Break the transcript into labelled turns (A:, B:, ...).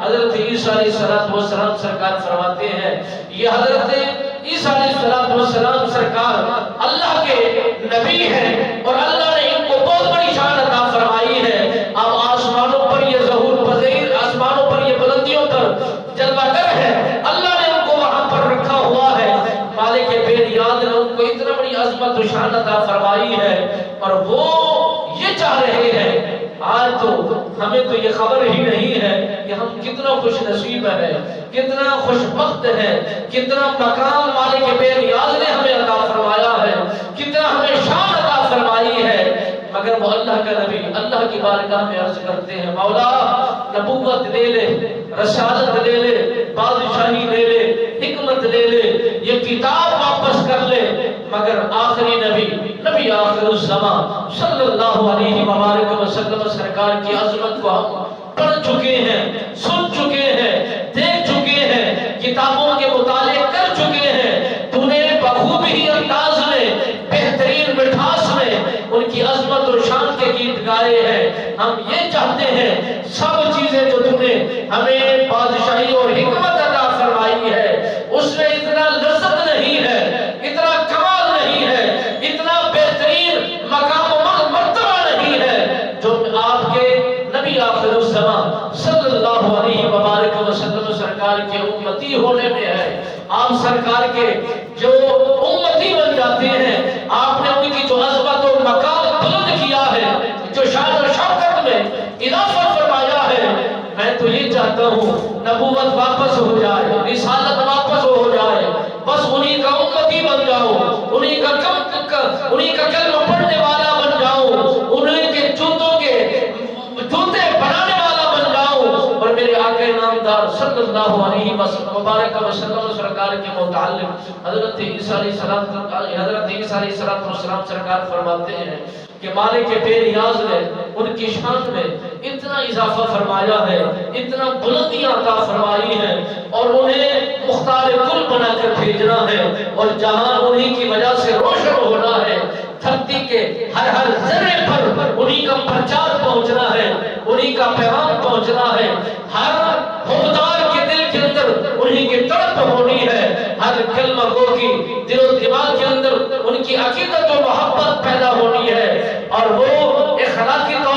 A: حضرت عیسیٰ علیہ السلام سرکار فرماتے ہیں یہ حضرت عیسیٰ علیہ السلام سرکار اللہ کے نبی ہیں اور اللہ نے ان کو بہت بڑی شان عطا فرمائی ہے. اب آسمانوں پر یہ ظہور پذیر، آسمانوں پر یہ بلندیوں پر جلوہ گر ہے، اللہ نے ان کو وہاں پر رکھا ہوا ہے. مالک بے نیاز نے ان کو اتنا بڑی عظمت و شان عطا فرمائی ہے اور وہ یہ چاہ رہے ہیں. آج تو ہمیں تو یہ خبر ہی نہیں ہے کہ ہم کتنا خوش نصیب ہیں، کتنا خوش بخت ہیں، کتنا مقام مالک بے نیاز نے ہمیں عطا فرمایا ہے، کتنا ہمیں شان عطا فرمائی ہے. مگر وہ اللہ کا نبی اللہ کی بارگاہ میں عرض کرتے ہیں مولا نبوت لے لے، رسالت لے لے، بادشاہی لے لے، حکمت لے لے، یہ کتاب واپس کر لے، مگر آخری نبی آخر الزمان صلی اللہ علیہ وآلہ وسلم سرکار کی عظمت کو ہم پڑھ چکے ہیں، سن چکے ہیں، دیکھ چکے ہیں، کتابوں کے مطالعے کر چکے ہیں. تو نے بخوبی انداز میں، بہترین مٹھاس میں ان کی عظمت و شان کے گیت گائے ہیں. ہم یہ چاہتے ہیں سب چیزیں جو تم نے ہمیں بادشاہی اور حکمت عطا فرمائی ہے اس میں اتنا لذت نہیں ہے، اتنا کمال نہیں ہے، اتنا بہترین مقام و مرتبہ نہیں ہے جو آپ کے نبی آخر الزمان صلی اللہ علیہ وآلہ وسلم سرکار کے امتی ہونے میں ہے. آپ سرکار کے جو امتی بن جاتے ہیں، آپ نے ان کی جو عظمت و مقام بلند کیا ہے، جو شان و شوکت میں اضافہ فرمایا ہے. میں تو یہ چاہتا ہوں نبوت واپس ہو جائے، رسالت واپس ہو جائے، بس انہی کا امتی بن جاؤ، انہی کا کلمہ پڑھنے والا بن جاؤ، انہی کے جوتے بنانے والا بن جاؤ. اور میرے آقا نامدار صلی اللہ علیہ وسلم سرکار کے متعلق حضرت عیسیٰ علیہ السلام سرکار فرماتے ہیں کہ مالک بے نیاز نے ان کی شان میں اتنا اضافہ فرمایا ہے، اتنا بلندیاں عطا فرمائی ہیں اور انہیں مختار کل بنا کر بھیجنا ہے اور جہاں انہی کی وجہ سے روشن ہونا ہے. دھرتی کے ہر ذرے پر انہی کا پرچار پہنچنا ہے، انہی کا پیغام پہنچنا ہے. ہر حکمدار کے دل کے اندر انہی کی تڑپ ہونی ہے، ہر کلمہ گو کی دل و دماغ کے اندر ان کی عقیدت و محبت پیدا ہونی ہے اور وہ